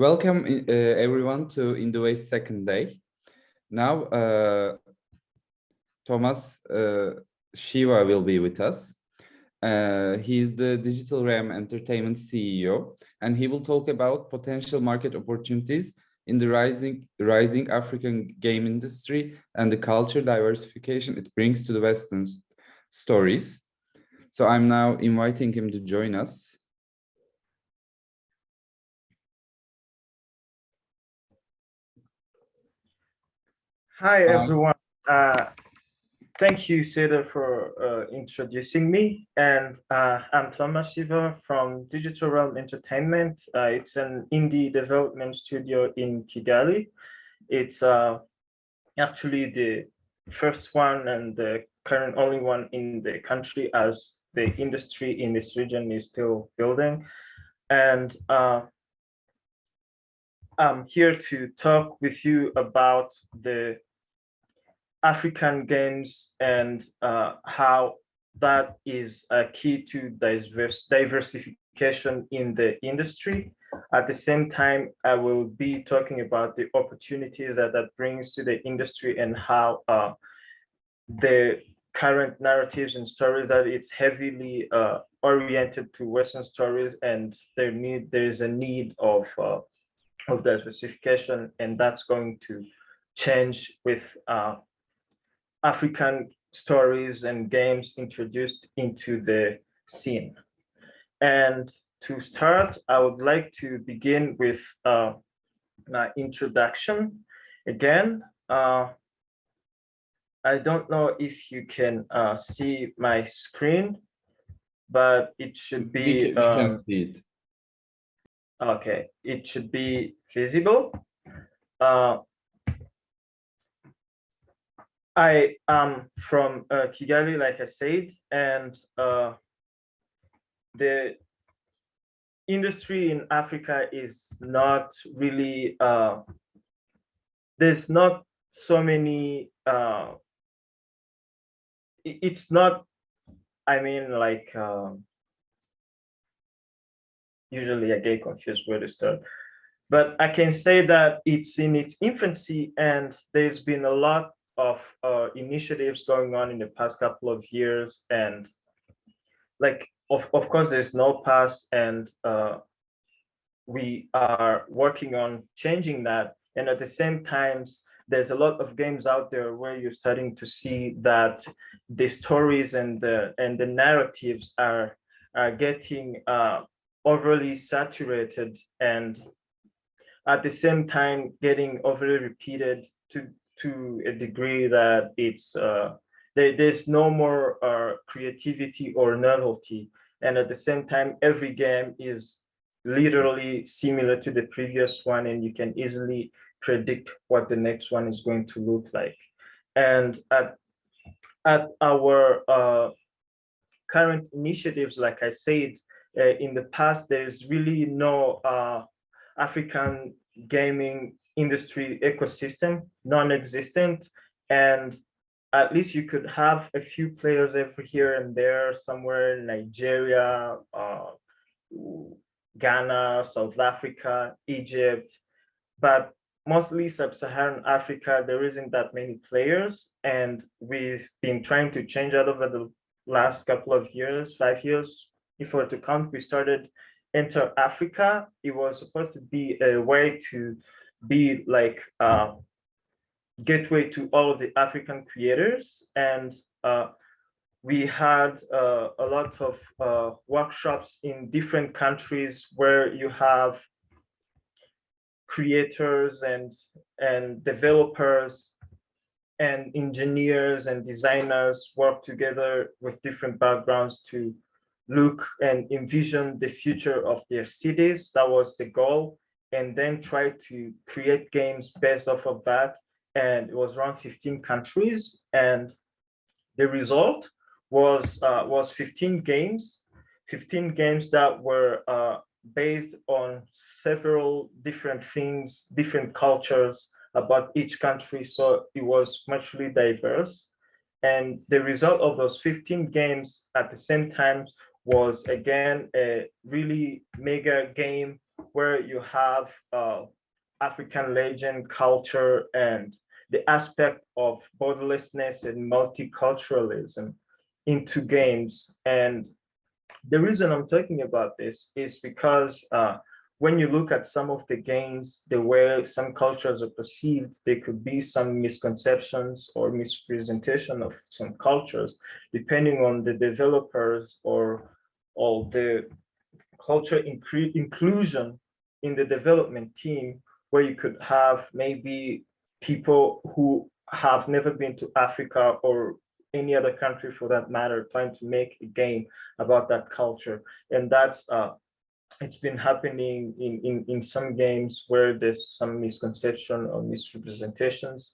Welcome everyone to Indieway's second day. Now, Thomas Shiva will be with us. He is the Digital Realm Entertainment CEO, and he will talk about potential market opportunities in the rising African game industry and the culture diversification it brings to the Western stories. So I'm now inviting him to join us. Hi, everyone. Thank you, Seda, for introducing me. And I'm Thomas Shiva from Digital Realm Entertainment. It's an indie development studio in Kigali. It's actually the first one and the current only one in the country, as the industry in this region is still building. And I'm here to talk with you about the African games and how that is a key to diversification in the industry. At the same time, I will be talking about the opportunities that brings to the industry and how the current narratives and stories that it's heavily oriented to Western stories, and there is a need of diversification, and that's going to change with African stories and games introduced into the scene. And to start, I would like to begin with my introduction. Again, I don't know if you can see my screen, but it should be... We can see it. Okay, it should be visible. I am from Kigali, like I said, and the industry in Africa is not really, there's not so many, it's not, I mean, like, usually I get confused where to start. But I can say that it's in its infancy, and there's been a lot of initiatives going on in the past couple of years, and like of course there's no past, and we are working on changing that. And at the same time, there's a lot of games out there where you're starting to see that the stories and the narratives are getting overly saturated, and at the same time getting overly repeated to a degree that it's there's no more creativity or novelty. And at the same time, every game is literally similar to the previous one, and you can easily predict what the next one is going to look like. And at our current initiatives, like I said, in the past, there's really no African gaming industry ecosystem, non-existent, and at least you could have a few players every here and there, somewhere in Nigeria, Ghana, South Africa, Egypt, but mostly sub-Saharan Africa, there isn't that many players. And we've been trying to change that over the last couple of years, 5 years, if we're to count. We started Enter Africa. It was supposed to be a way to be like a gateway to all of the African creators. And we had a lot of workshops in different countries where you have creators and developers and engineers and designers work together with different backgrounds to look and envision the future of their cities. That was the goal. And then try to create games based off of that. And it was around 15 countries. And the result was 15 games that were based on several different things, different cultures about each country. So it was much really diverse. And the result of those 15 games at the same time was, again, a really mega game where you have African legend, culture, and the aspect of borderlessness and multiculturalism into games. And the reason I'm talking about this is because when you look at some of the games, the way some cultures are perceived, there could be some misconceptions or misrepresentation of some cultures, depending on the developers or the culture inclusion in the development team, where you could have maybe people who have never been to Africa or any other country for that matter, trying to make a game about that culture. And that's it's been happening in some games where there's some misconception or misrepresentations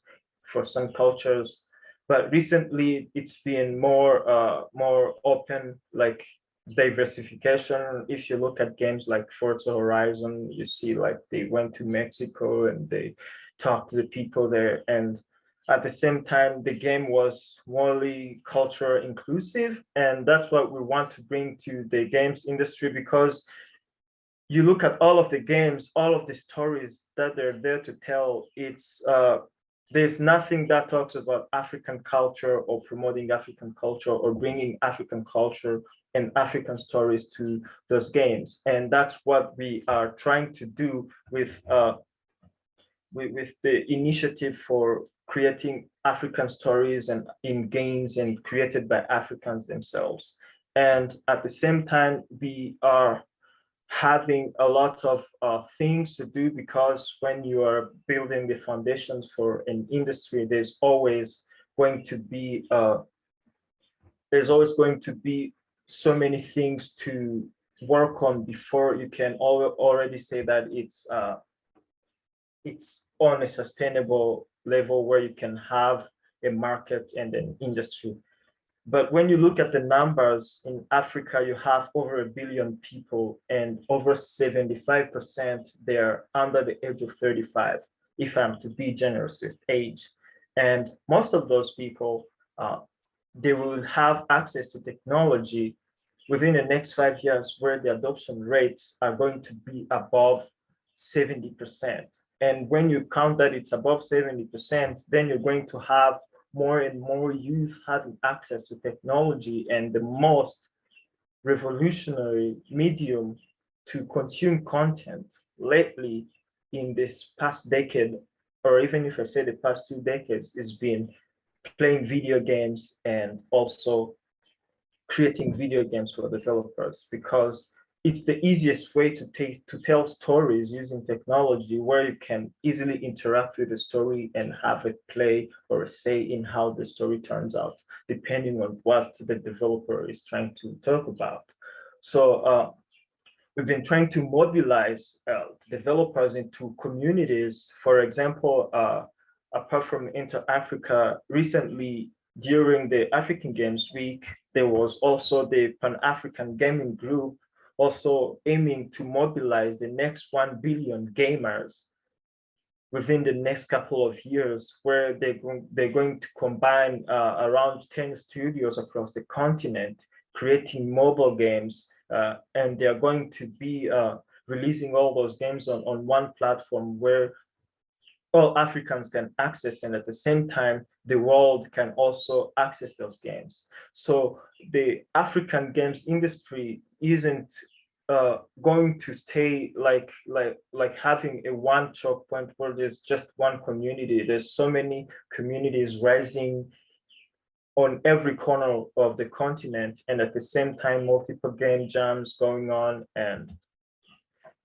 for some cultures. But recently it's been more open, like diversification. If you look at games like Forza Horizon, you see like they went to Mexico and they talked to the people there. And at the same time, the game was morely culture inclusive. And that's what we want to bring to the games industry, because you look at all of the games, all of the stories that they're there to tell, it's there's nothing that talks about African culture or promoting African culture or bringing African culture and African stories to those games. And that's what we are trying to do with the initiative for creating African stories and in games and created by Africans themselves. And at the same time, we are having a lot of things to do, because when you are building the foundations for an industry, there's always going to be so many things to work on before you can already say that it's on a sustainable level where you can have a market and an industry. But when you look at the numbers in Africa, you have over 1 billion people, and over 75% they're under the age of 35, if I'm to be generous with age. And most of those people, they will have access to technology within the next 5 years, where the adoption rates are going to be above 70%. And when you count that it's above 70%, then you're going to have more and more youth having access to technology, and the most revolutionary medium to consume content lately in this past decade, or even if I say the past 2 decades, has been playing video games and also creating video games for developers, because it's the easiest way to tell stories using technology, where you can easily interact with the story and have it play or a say in how the story turns out, depending on what the developer is trying to talk about. So we've been trying to mobilize developers into communities. For example, apart from Inter Africa, recently during the African Games Week, there was also the Pan-African Gaming Group, also aiming to mobilize the next 1 billion gamers within the next couple of years, where they're going to combine around 10 studios across the continent, creating mobile games, and they're going to be releasing all those games on one platform where all Africans can access, and at the same time, the world can also access those games. So the African games industry isn't going to stay like having a one choke point where there's just one community. There's so many communities rising on every corner of the continent, and at the same time, multiple game jams going on. And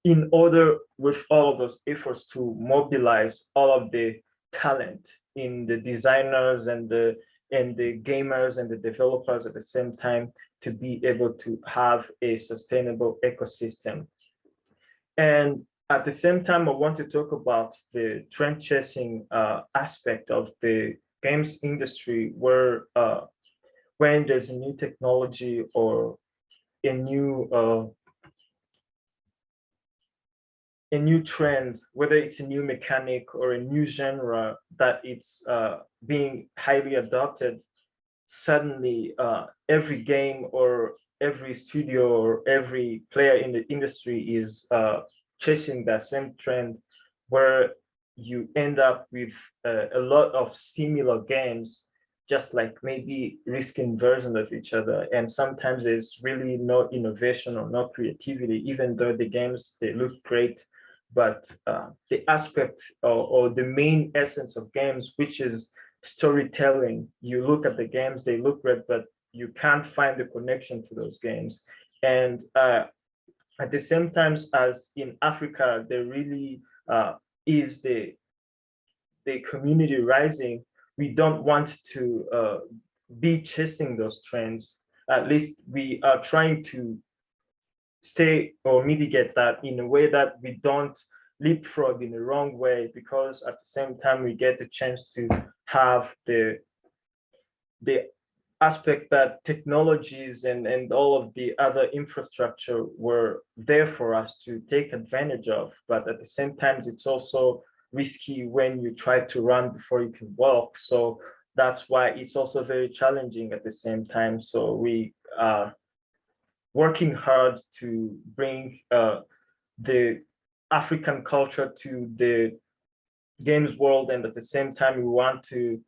in order, with all of those efforts, to mobilize all of the talent in the designers and the gamers and the developers at the same time, to be able to have a sustainable ecosystem. And at the same time, I want to talk about the trend chasing aspect of the games industry, where when there's a new technology or a new trend, whether it's a new mechanic or a new genre that it's being highly adopted, suddenly every game or every studio or every player in the industry is chasing that same trend where you end up with a lot of similar games, just like maybe risking versions of each other. And sometimes there's really no innovation or no creativity, even though the games, they look great. But the aspect or the main essence of games, which is storytelling, you look at the games, they look great, but you can't find the connection to those games. And at the same time as in Africa, there really is the community rising. We don't want to be chasing those trends. At least we are trying to stay or mitigate that in a way that we don't leapfrog in the wrong way, because at the same time we get the chance to have the aspect that technologies and all of the other infrastructure were there for us to take advantage of. But at the same time, it's also risky when you try to run before you can walk. So that's why it's also very challenging at the same time. So we are working hard to bring the African culture to the games world, and at the same time we want to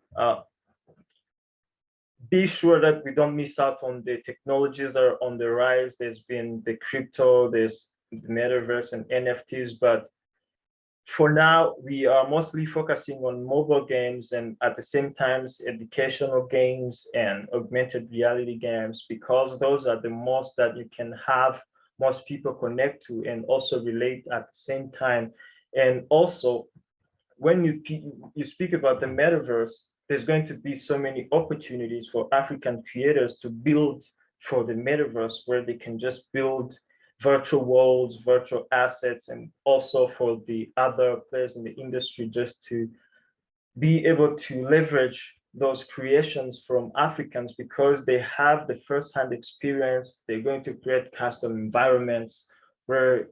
be sure that we don't miss out on the technologies that are on the rise. There's been the crypto, there's the metaverse and NFTs, but for now we are mostly focusing on mobile games, and at the same time educational games and augmented reality games, because those are the most that you can have most people connect to and also relate at the same time. And also when you speak about the metaverse, there's going to be so many opportunities for African creators to build for the metaverse, where they can just build virtual worlds, virtual assets, and also for the other players in the industry just to be able to leverage those creations from Africans, because they have the first-hand experience. They're going to create custom environments where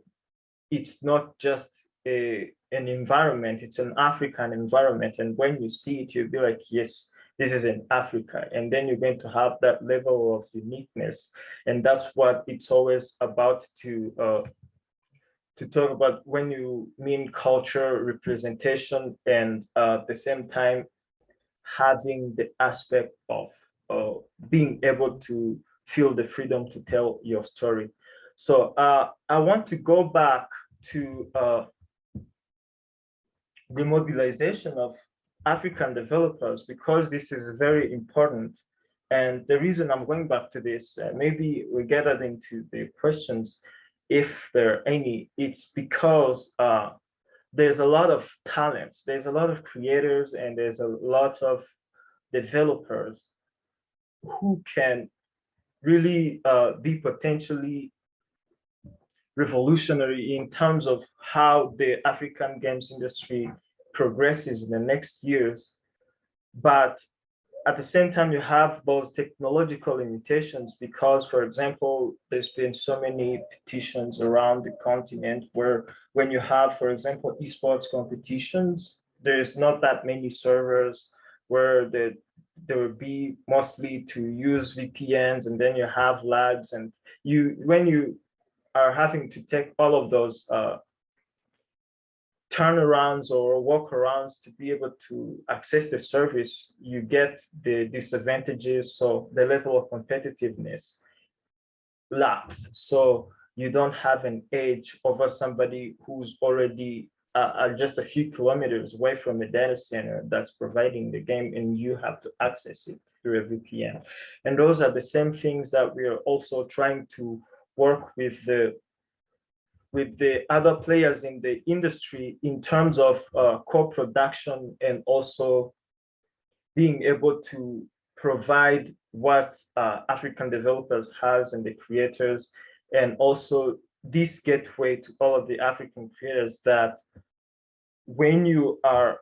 it's not just an environment, it's an African environment. And when you see it, you'll be like, yes, this is in Africa. And then you're going to have that level of uniqueness. And that's what it's always about to talk about when you mean culture representation, and at the same time having the aspect of being able to feel the freedom to tell your story. So I want to go back to the mobilization of African developers, because this is very important. And the reason I'm going back to this, maybe we gathered into the questions, if there are any, it's because there's a lot of talents, there's a lot of creators, and there's a lot of developers who can really be potentially revolutionary in terms of how the African games industry progresses in the next years. But at the same time, you have those technological limitations, because, for example, there's been so many petitions around the continent where when you have, for example, esports competitions, there's not that many servers, where there will be mostly to use VPNs, and then you have lags, and when you are having to take all of those turnarounds or workarounds to be able to access the service, you get the disadvantages. So the level of competitiveness lacks. So you don't have an edge over somebody who's already just a few kilometers away from the data center that's providing the game, and you have to access it through a VPN. And those are the same things that we are also trying to work with the other players in the industry in terms of co-production, and also being able to provide what African developers has and the creators, and also this gateway to all of the African creators, that when you are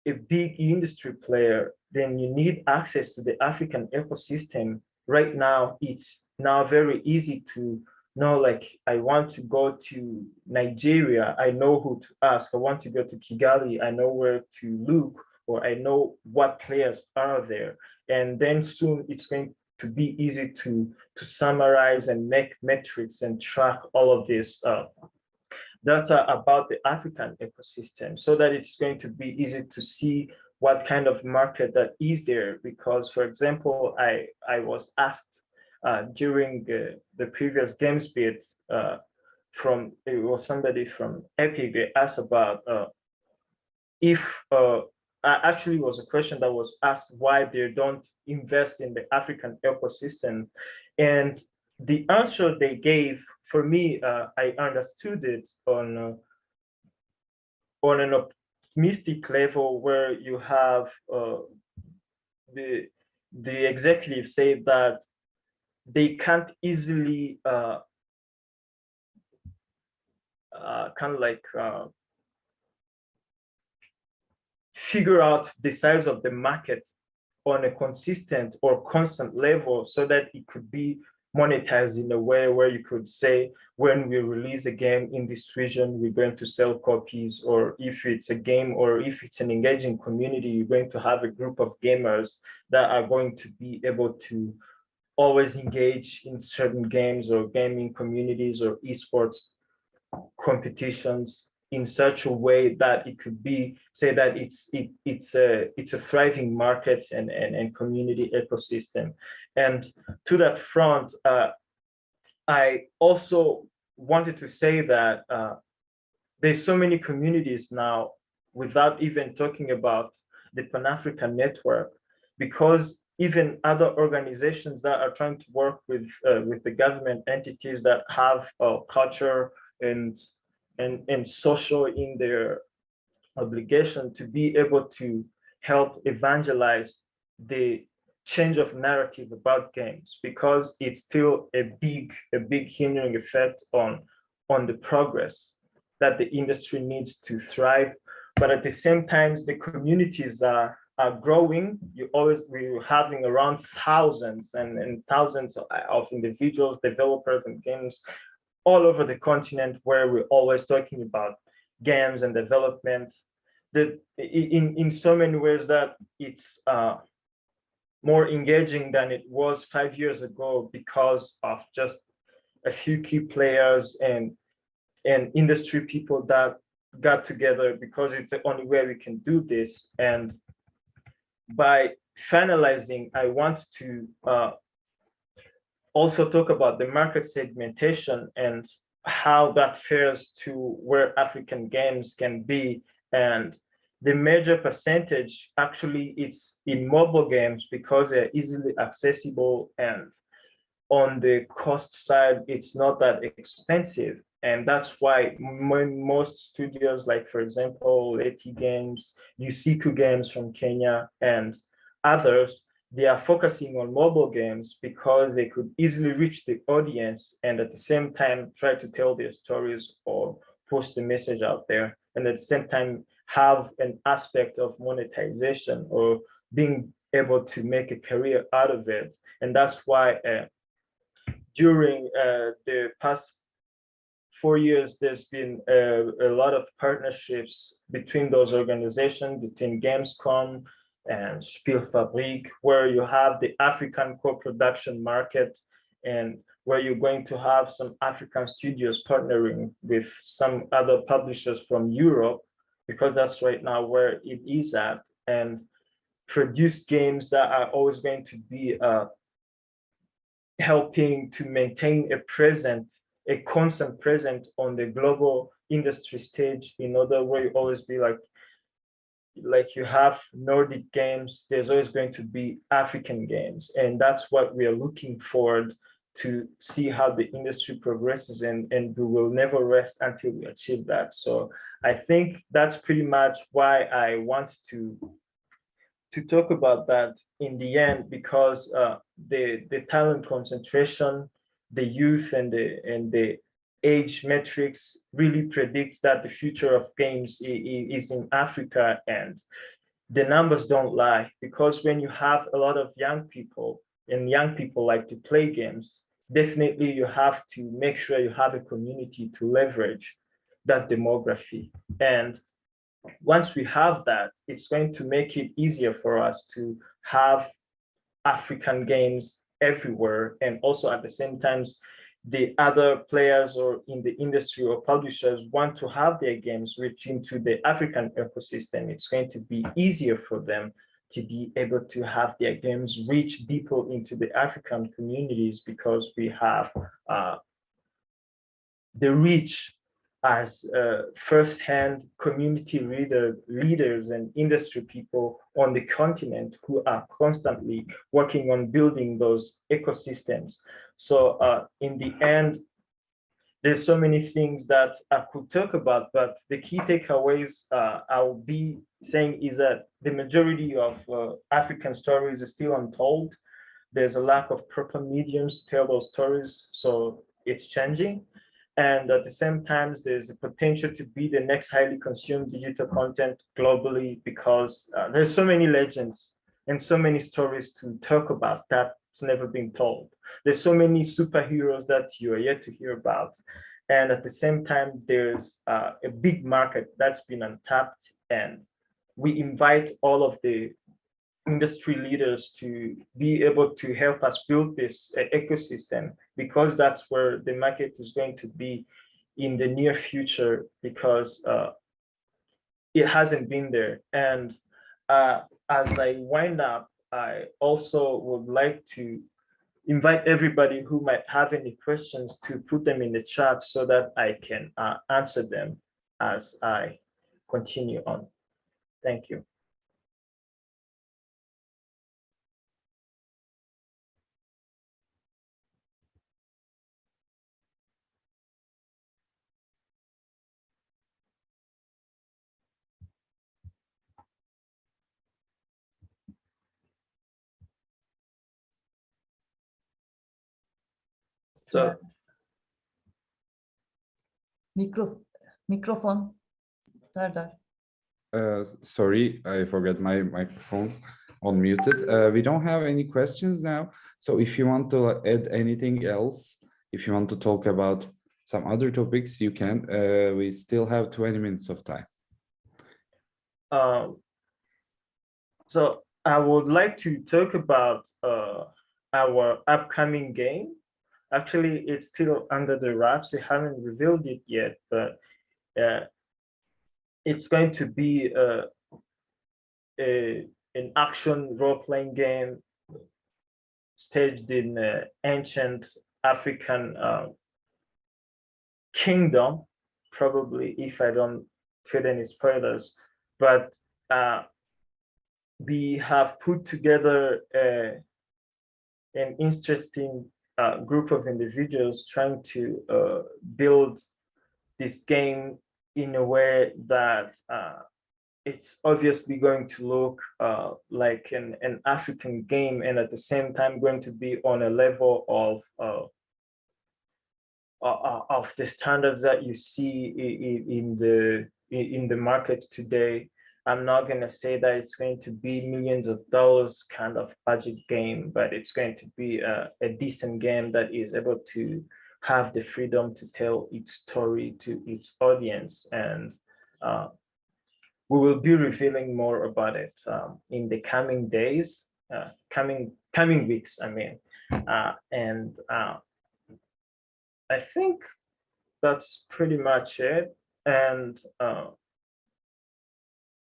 a big industry player, then you need access to the African ecosystem. Right now, it's now very easy to know, like, I want to go to Nigeria, I know who to ask. I want to go to Kigali, I know where to look, or I know what players are there. And then soon it's going to be easy to summarize and make metrics and track all of this. data about the African ecosystem so that it's going to be easy to see what kind of market that is there. Because, for example, I was asked during the previous games bit it was somebody from Epic, they asked about if actually was a question that was asked why they don't invest in the African ecosystem. And the answer they gave, for me, I understood it on an optimistic level, where you have the executive say that they can't easily kind of like figure out the size of the market on a consistent or constant level so that it could be monetized in a way where you could say, when we release a game in this region, we're going to sell copies, or if it's a game or if it's an engaging community, you're going to have a group of gamers that are going to be able to always engage in certain games or gaming communities or esports competitions in such a way that it could be say that it's a thriving market and community ecosystem. And to that front, I also wanted to say that there's so many communities now, without even talking about the Pan-African network, because even other organizations that are trying to work with the government entities that have culture and social in their obligation to be able to help evangelize the change of narrative about games, because it's still a big hindering effect on the progress that the industry needs to thrive. But at the same time, the communities are growing. We're having around thousands and thousands of individuals, developers, and games all over the continent, where we're always talking about games and development, that in so many ways that it's more engaging than it was 5 years ago, because of just a few key players and industry people that got together, because it's the only way we can do this. And by finalizing, I want to also talk about the market segmentation and how that fares to where African games can be. And the major percentage actually it's in mobile games, because they're easily accessible, and on the cost side, it's not that expensive. And that's why most studios, like for example, Leti Games, Usiku Games from Kenya, and others, they are focusing on mobile games because they could easily reach the audience and at the same time try to tell their stories or post a message out there, and at the same time have an aspect of monetization or being able to make a career out of it. And that's why during the past 4 years, there's been a lot of partnerships between those organizations, between Gamescom and Spielfabrik, where you have the African co-production market, and where you're going to have some African studios partnering with some other publishers from Europe, because that's right now where it is at, and produce games that are always going to be helping to maintain a constant presence on the global industry stage, in order where you always be like you have Nordic games, there's always going to be African games. And that's what we are looking forward to see how the industry progresses, and we will never rest until we achieve that. So I think that's pretty much why I want to talk about that in the end, because the talent concentration, the youth and the age metrics really predicts that the future of games is in Africa, and the numbers don't lie, because when you have a lot of young people, and young people like to play games, definitely you have to make sure you have a community to leverage that demography. And once we have that, it's going to make it easier for us to have African games everywhere, and also at the same time the other players or in the industry or publishers want to have their games reach into the African ecosystem, it's going to be easier for them to be able to have their games reach deeper into the African communities, because we have the reach as first-hand community leaders and industry people on the continent who are constantly working on building those ecosystems. So in the end, there's so many things that I could talk about, but the key takeaways I'll be saying is that the majority of African stories are still untold. There's a lack of proper mediums to tell those stories, so it's changing. And at the same time, there's a potential to be the next highly consumed digital content globally, because there's so many legends and so many stories to talk about that's never been told. There's so many superheroes that you are yet to hear about. And at the same time, there's a big market that's been untapped. And we invite all of the industry leaders to be able to help us build this ecosystem, because that's where the market is going to be in the near future, because it hasn't been there. And as I wind up, I also would like to invite everybody who might have any questions to put them in the chat so that I can answer them as I continue on. Thank you. So Mikrofon. Serdar. Sorry, I forgot my microphone unmuted. We don't have any questions now. So if you want to add anything else, if you want to talk about some other topics, you can. We still have 20 minutes of time. So I would like to talk about our upcoming game. Actually, it's still under the wraps. We haven't revealed it yet, but it's going to be an action role-playing game staged in ancient African kingdom, probably, if I don't put any spoilers. But we have put together an interesting group of individuals trying to build this game in a way that it's obviously going to look like an African game, and at the same time going to be on a level of the standards that you see in the market today. I'm not going to say that it's going to be millions of dollars kind of budget game, but it's going to be a decent game that is able to have the freedom to tell its story to its audience. And we will be revealing more about it in the coming days, coming weeks, I mean. And I think that's pretty much it. And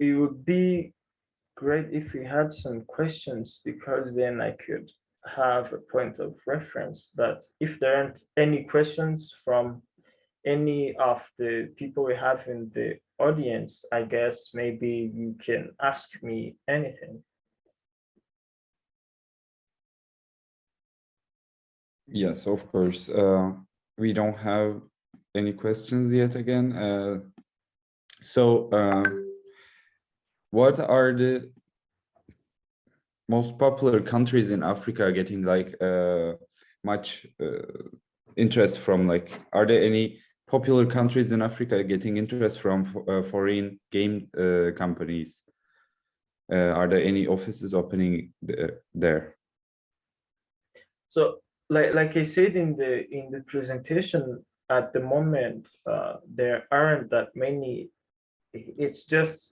it would be great if we had some questions, because then I could have a point of reference. That if there aren't any questions from any of the people we have in the audience, I guess maybe you can ask me anything. Yes, of course. We don't have any questions yet again. What are the most popular countries in Africa getting like much interest from? Like, are there any popular countries in Africa getting interest from foreign game companies? Are there any offices opening there? So, like I said in the presentation, at the moment there aren't that many. It's just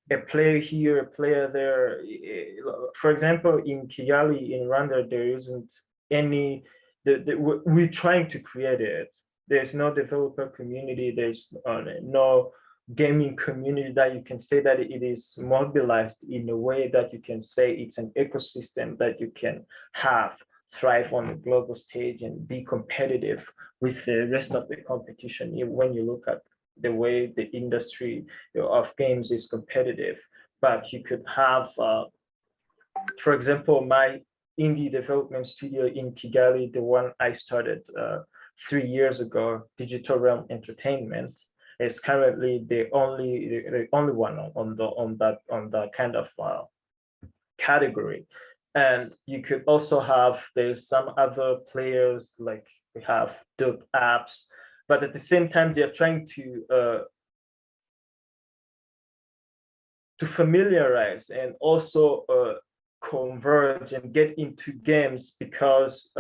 a player here, a player there. For example, in Kigali, in Rwanda, there isn't any we're trying to create it. There's no developer community. There's no gaming community that you can say that it is mobilized in a way that you can say it's an ecosystem that you can have thrive on the global stage and be competitive with the rest of the competition. When you look at the way the industry of games is competitive, but you could have, for example, my indie development studio in Kigali, the one I started 3 years ago, Digital Realm Entertainment, is currently the only one on that kind of category. And you could also have, there's some other players, like we have dope apps, but at the same time they're trying to familiarize and also converge and get into games, because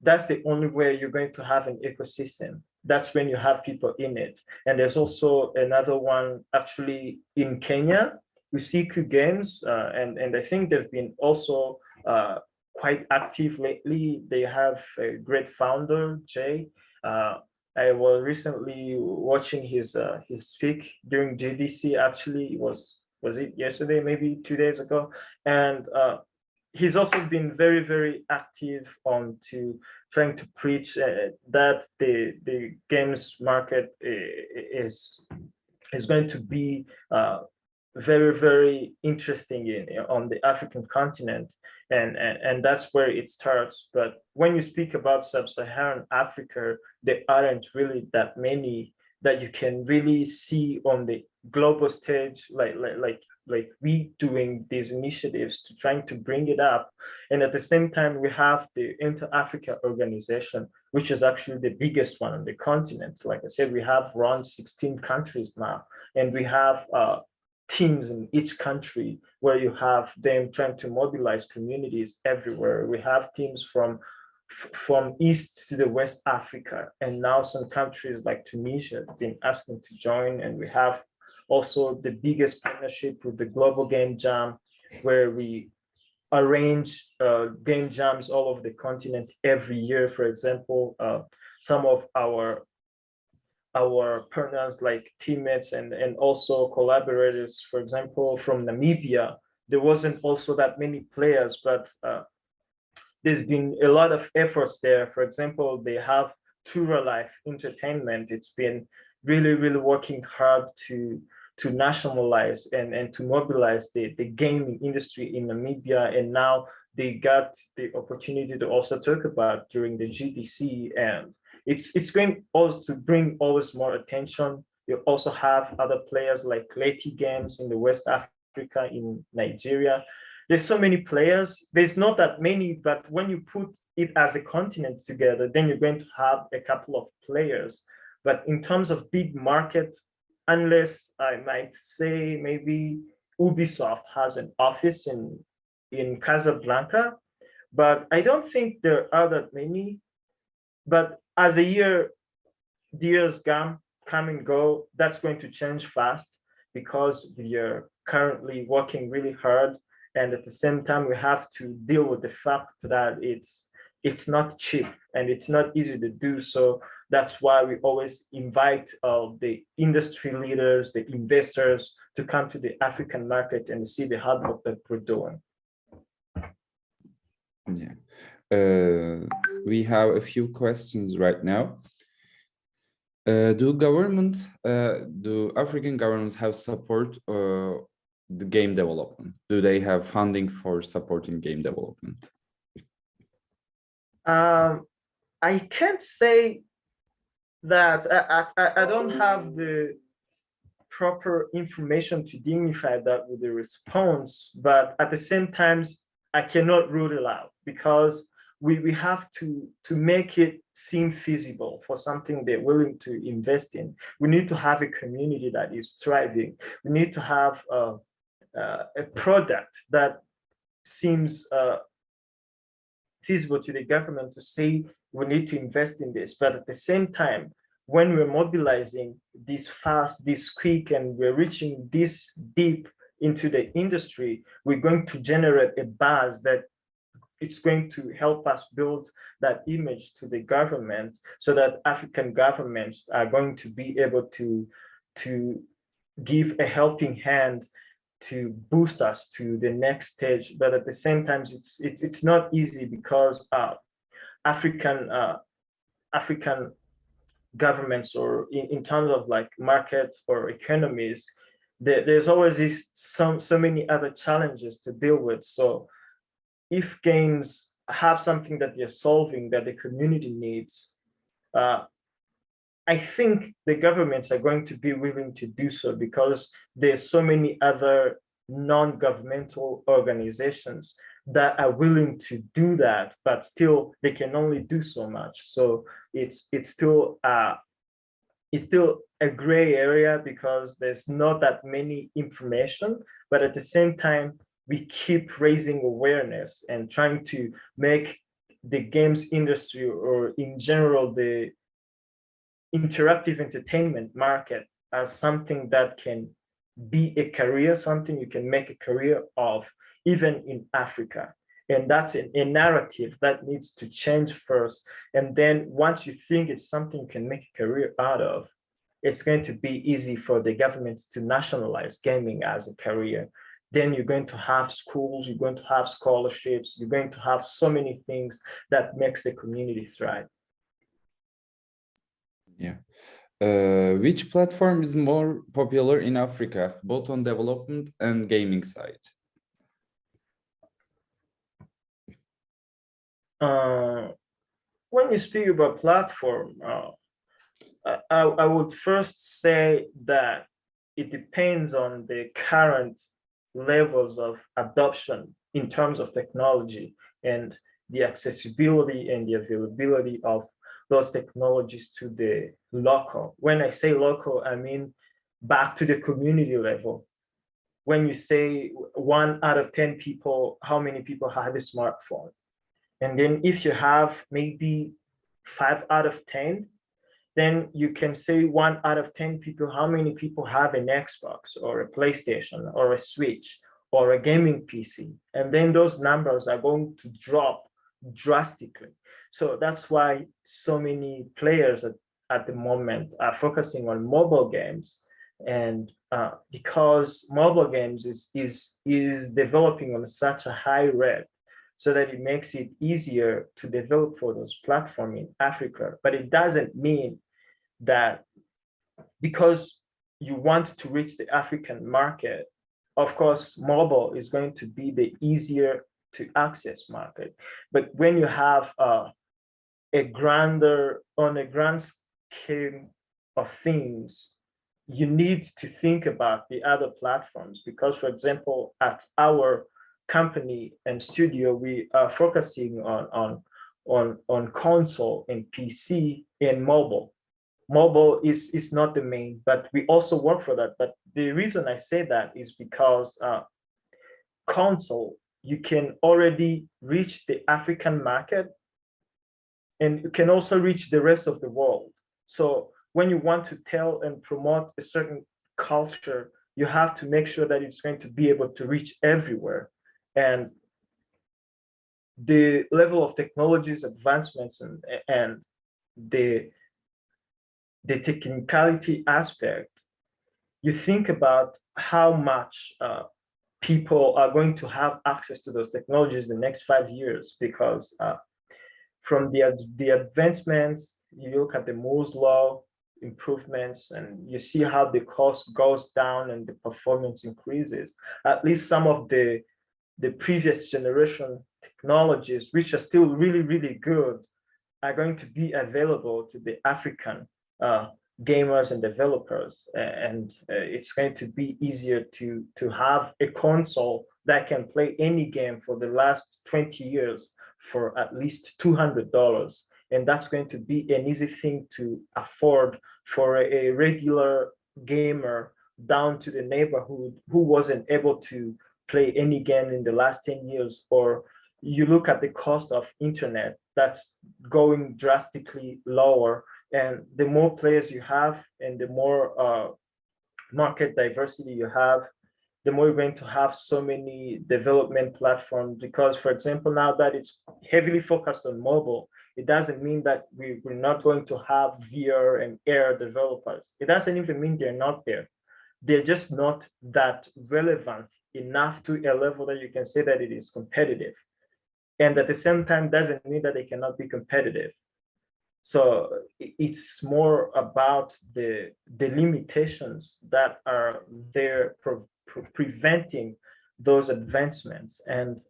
that's the only way you're going to have an ecosystem. That's when you have people in it. And there's also another one actually in Kenya, Usiku Games, and I think they've been also quite active lately. They have a great founder, Jay. I was recently watching his speak during GDC. Actually, was it yesterday, maybe 2 days ago, and he's also been very, very active on to trying to preach that the games market is going to be very, very interesting on the African continent, and that's where it starts. But when you speak about sub-Saharan Africa, there aren't really that many that you can really see on the global stage, like we doing these initiatives to trying to bring it up. And at the same time, we have the Inter-Africa organization, which is actually the biggest one on the continent. Like I said, we have around 16 countries now, and we have teams in each country where you have them trying to mobilize communities everywhere. We have teams from East to the West Africa, and now some countries like Tunisia have been asking to join. And we have also the biggest partnership with the Global Game Jam, where we arrange game jams all over the continent every year. For example, some of our partners, like teammates and also collaborators, for example, from Namibia, there wasn't also that many players, but there's been a lot of efforts there. For example, they have Tura Life Entertainment. It's been really, really working hard to nationalize and to mobilize the gaming industry in Namibia. And now they got the opportunity to also talk about during the GDC, and it's going also to bring always more attention. You also have other players like Leti Games in the West Africa, in Nigeria. There's so many players. There's not that many, but when you put it as a continent together, then you're going to have a couple of players. But in terms of big market, unless I might say maybe Ubisoft has an office in Casablanca, but I don't think there are that many. But as the years come and go, that's going to change fast, because we are currently working really hard, and at the same time we have to deal with the fact that it's not cheap and it's not easy to do. So that's why we always invite the industry leaders, the investors, to come to the African market and see the hard work that we're doing. Yeah. We have a few questions right now. Do African governments have support the game development? Do they have funding for supporting game development? I can't say that. I don't have the proper information to dignify that with the response, but at the same time, I cannot rule it out, because we have to make it seem feasible for something they're willing to invest in. We need to have a community that is thriving. We need to have a product that seems feasible to the government to say we need to invest in this. But at the same time, when we're mobilizing this fast, this quick, and we're reaching this deep into the industry, we're going to generate a buzz that it's going to help us build that image to the government, so that African governments are going to be able to give a helping hand to boost us to the next stage. But at the same time, it's not easy, because African African governments, or in terms of like markets or economies, there's always so many other challenges to deal with. So if games have something that they're solving that the community needs, I think the governments are going to be willing to do so, because there's so many other non-governmental organizations that are willing to do that, but still they can only do so much. So it's still a gray area, because there's not that many information, but at the same time, we keep raising awareness and trying to make the games industry, or in general, the interactive entertainment market, as something that can be a career, something you can make a career of, even in Africa. And that's a narrative that needs to change first. And then once you think it's something you can make a career out of, it's going to be easy for the governments to nationalize gaming as a career. Then you're going to have schools, you're going to have scholarships, you're going to have so many things that makes the community thrive. Yeah. Which platform is more popular in Africa, both on development and gaming side? When you speak about platform, I would first say that it depends on the current levels of adoption in terms of technology, and the accessibility and the availability of those technologies to the local. When I say local, I mean back to the community level. When you say 1 out of 10 people, how many people have a smartphone? And then if you have maybe 5 out of 10, then you can say 1 out of 10 people, how many people have an Xbox or a PlayStation or a Switch or a gaming PC? And then those numbers are going to drop drastically. So that's why so many players at the moment are focusing on mobile games. And because mobile games is developing on such a high rate, so that it makes it easier to develop for those platforms in Africa. But it doesn't mean that because you want to reach the African market, of course, mobile is going to be the easier to access market. But when you have on a grand scale of things, you need to think about the other platforms, because, for example, at our company and studio, we are focusing on console and PC and mobile. Mobile is not the main, but we also work for that. But the reason I say that is because console, you can already reach the African market, and you can also reach the rest of the world. So when you want to tell and promote a certain culture, you have to make sure that it's going to be able to reach everywhere. And the level of technologies advancements and the technicality aspect, you think about how much people are going to have access to those technologies the next 5 years, because from the advancements, you look at the Moore's law improvements, and you see how the cost goes down and the performance increases. At least some of the previous generation technologies, which are still really, really good, are going to be available to the African gamers and developers. And it's going to be easier to have a console that can play any game for the last 20 years for at least $200. And that's going to be an easy thing to afford for a regular gamer down to the neighborhood who wasn't able to play any game in the last 10 years. Or you look at the cost of internet, that's going drastically lower. And the more players you have and the more market diversity you have, the more you're going to have so many development platforms. Because, for example, now that it's heavily focused on mobile, it doesn't mean that we're not going to have VR and AR developers. It doesn't even mean they're not there. They're just not that relevant enough to a level that you can say that it is competitive. And at the same time, doesn't mean that they cannot be competitive. So it's more about the limitations that are there preventing those advancements. And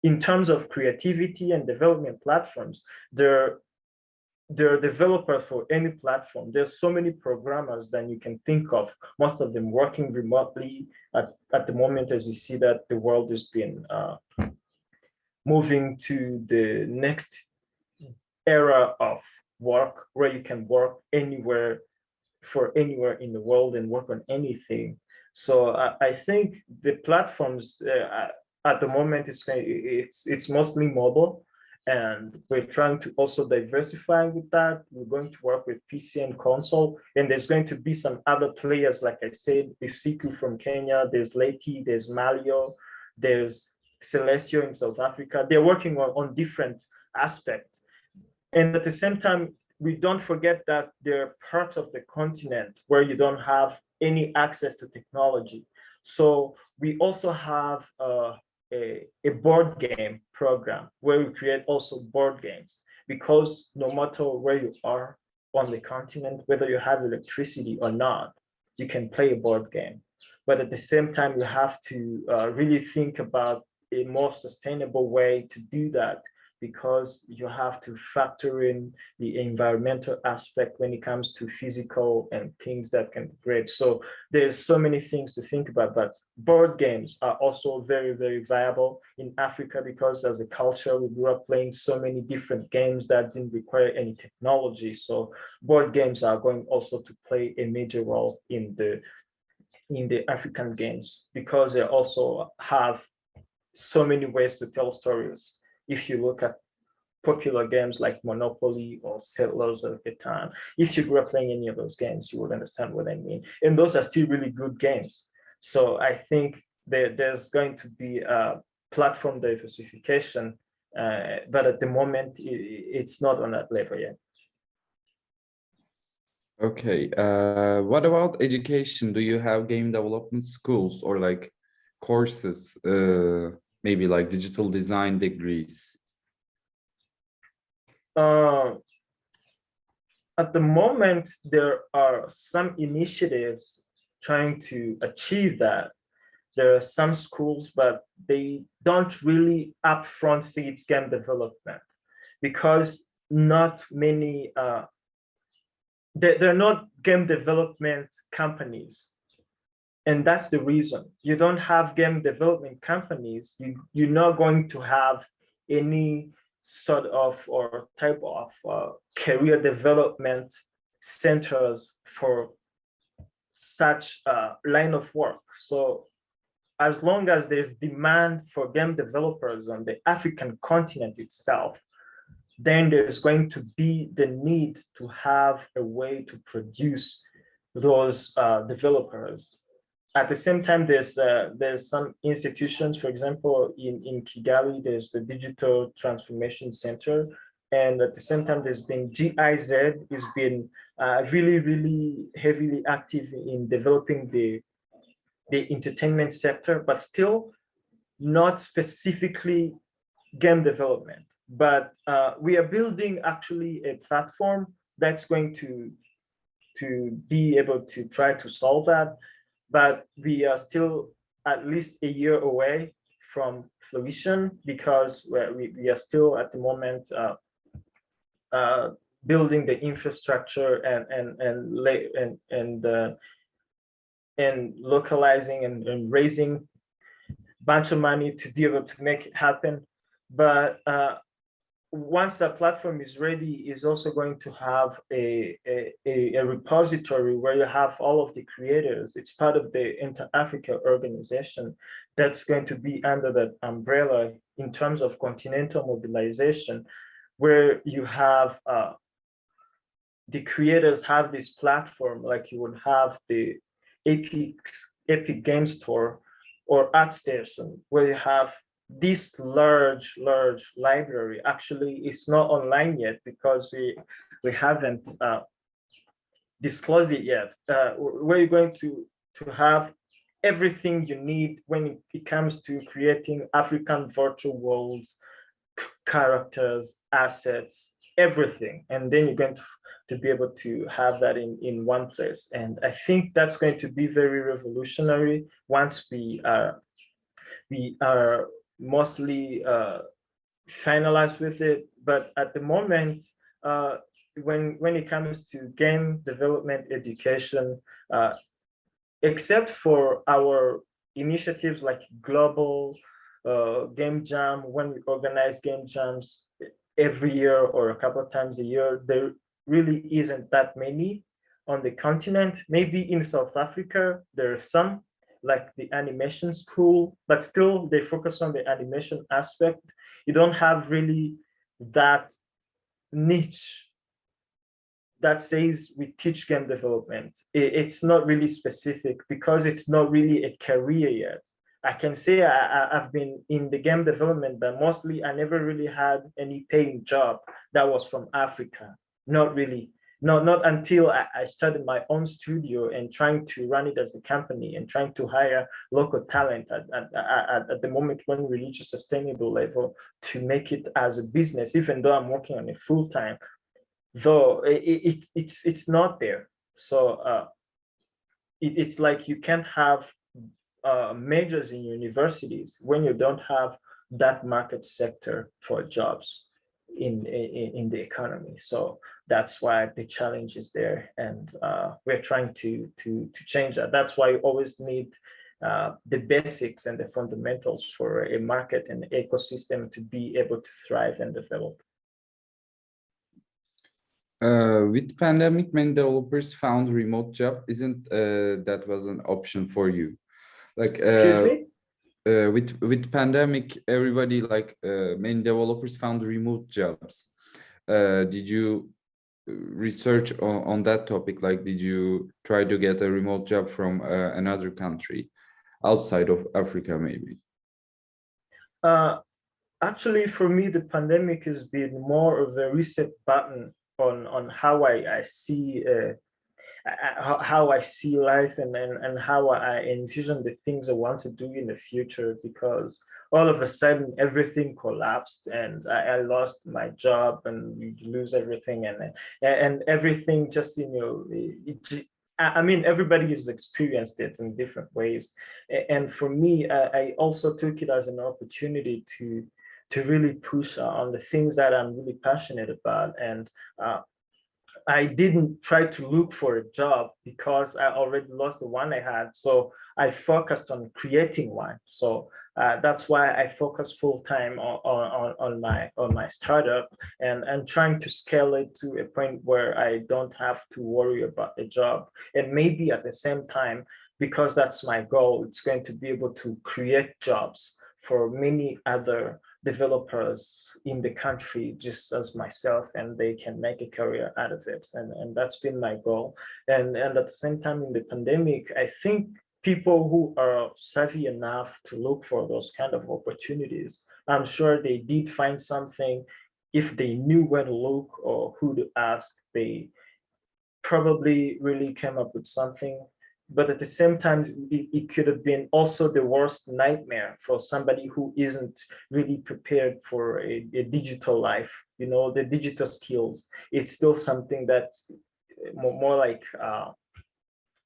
in terms of creativity and development platforms, there are developers for any platform. There's so many programmers that you can think of, most of them working remotely at the moment, as you see that the world has been moving to the next era of work where you can work anywhere in the world and work on anything. So I think the platforms at the moment it's mostly mobile, and we're trying to also diversify with that. We're going to work with PC and console, and there's going to be some other players, like I said, Isiku from Kenya, there's Leti, there's Malio, there's Celestio in South Africa. They're working on different aspects. And at the same time, we don't forget that there are parts of the continent where you don't have any access to technology. So we also have a board game program where we create also board games, because no matter where you are on the continent, whether you have electricity or not, you can play a board game. But at the same time, you have to really think about a more sustainable way to do that, because you have to factor in the environmental aspect when it comes to physical and things that can be great. So there's so many things to think about, but board games are also very, very viable in Africa, because as a culture, we grew up playing so many different games that didn't require any technology. So board games are going also to play a major role in the African games, because they also have so many ways to tell stories. If you look at popular games like Monopoly or Settlers of Catan, if you grew up playing any of those games, you would understand what I mean. And those are still really good games. So I think there's going to be a platform diversification, but at the moment, it's not on that level yet. Okay, what about education? Do you have game development schools or like courses, maybe like digital design degrees? At the moment, there are some initiatives trying to achieve that. There are some schools, but they don't really upfront see it's game development, because not many they're not game development companies. And that's the reason. You don't have game development companies, you're not going to have any sort of or type of career development centers for such a line of work. So as long as there's demand for game developers on the African continent itself, then there's going to be the need to have a way to produce those developers. At the same time, there's some institutions, for example, in Kigali, there's the Digital Transformation Center. And at the same time, there's been GIZ has been really, really heavily active in developing the entertainment sector, but still not specifically game development. But we are building actually a platform that's going to be able to try to solve that. But we are still at least a year away from fruition, because we are still at the moment building the infrastructure and localizing and raising a bunch of money to be able to make it happen. But once the platform is ready, is also going to have a repository where you have all of the creators. It's part of the Inter-Africa organization that's going to be under that umbrella in terms of continental mobilization, where you have the creators have this platform, like you would have the Epic Games Store, or ArtStation, where you have this large library. Actually, it's not online yet because we haven't disclosed it yet. Where you're going to have everything you need when it comes to creating African virtual worlds, characters, assets, everything. And then you're going to be able to have that in one place. And I think that's going to be very revolutionary once we are mostly finalized with it. But at the moment, when it comes to game development education, except for our initiatives like global game jam, when we organize game jams every year or a couple of times a year, there really isn't that many on the continent. Maybe in South Africa, there are some, like the animation school, but still they focus on the animation aspect. You don't have really that niche that says we teach game development. It's not really specific because it's not really a career yet. I can say I've been in the game development, but mostly I never really had any paying job that was from Africa. Not really. Not until I started my own studio and trying to run it as a company and trying to hire local talent at the moment when we reach a sustainable level to make it as a business, even though I'm working on it full time, though it's not there. So it's like you can't have majors in universities when you don't have that market sector for jobs in the economy. So that's why the challenge is there, and we're trying to change that. That's why you always need the basics and the fundamentals for a market and ecosystem to be able to thrive and develop. With pandemic, many developers found remote job. Isn't that was an option for you? Like, Excuse me? With pandemic, everybody, like many developers found remote jobs. Did you research on that topic? Like, did you try to get a remote job from another country outside of Africa, maybe? Actually, for me, the pandemic has been more of a reset button on how I see how I see life and how I envision the things I want to do in the future, because all of a sudden everything collapsed and I lost my job and you lose everything and everything just, you know, I mean, everybody has experienced it in different ways. And for me, I also took it as an opportunity to really push on the things that I'm really passionate about. And I didn't try to look for a job because I already lost the one I had. So I focused on creating one. So that's why I focus full time on my startup and trying to scale it to a point where I don't have to worry about the job. And maybe at the same time, because that's my goal, it's going to be able to create jobs for many other developers in the country just as myself, and they can make a career out of it. And that's been my goal. And at the same time, in the pandemic, I think people who are savvy enough to look for those kind of opportunities, I'm sure they did find something. If they knew where to look or who to ask, they probably really came up with something. But at the same time, it could have been also the worst nightmare for somebody who isn't really prepared for a digital life. You know, the digital skills, it's still something that's more like a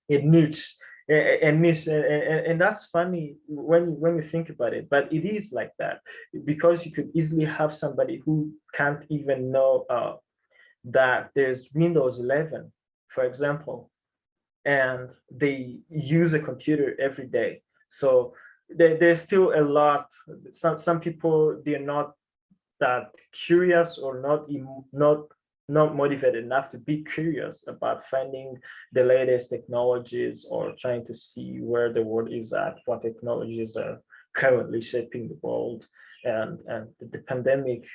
niche, and that's funny when you think about it, but it is like that, because you could easily have somebody who can't even know that there's Windows 11, for example, and they use a computer every day. So there's still a lot. Some people, they're not that curious or not motivated enough to be curious about finding the latest technologies or trying to see where the world is at, what technologies are currently shaping the world. And the pandemic,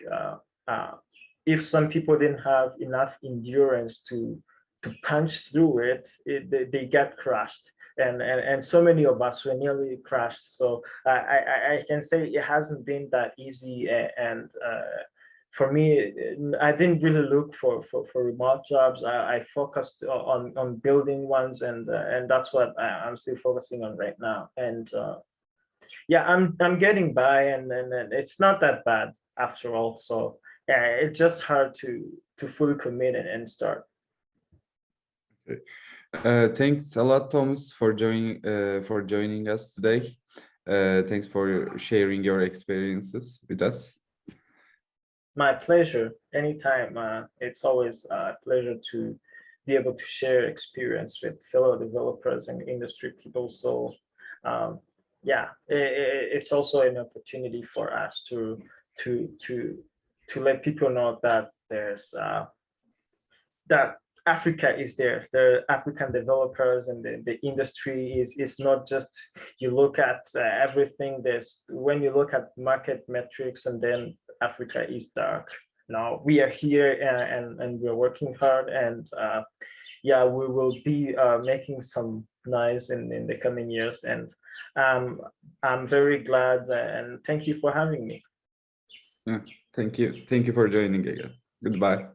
if some people didn't have enough endurance to punch through it, they got crushed. and so many of us were nearly crashed. So I can say it hasn't been that easy. And for me, I didn't really look for remote jobs. I focused on building ones, and that's what I'm still focusing on right now. And yeah, I'm getting by, and it's not that bad after all. So yeah, it's just hard to fully commit and start. Thanks a lot, Thomas, for joining us today. Thanks for sharing your experiences with us. My pleasure. Anytime. It's always a pleasure to be able to share experience with fellow developers and industry people. So yeah, it's also an opportunity for us to let people know that there's that Africa is there. The African developers and the industry is not just, you look at everything. There's, when you look at market metrics, and then Africa is dark. Now we are here, and we're working hard, and yeah, we will be making some noise in the coming years. And I'm very glad, and thank you for having me. Yeah, thank you for joining again. Goodbye.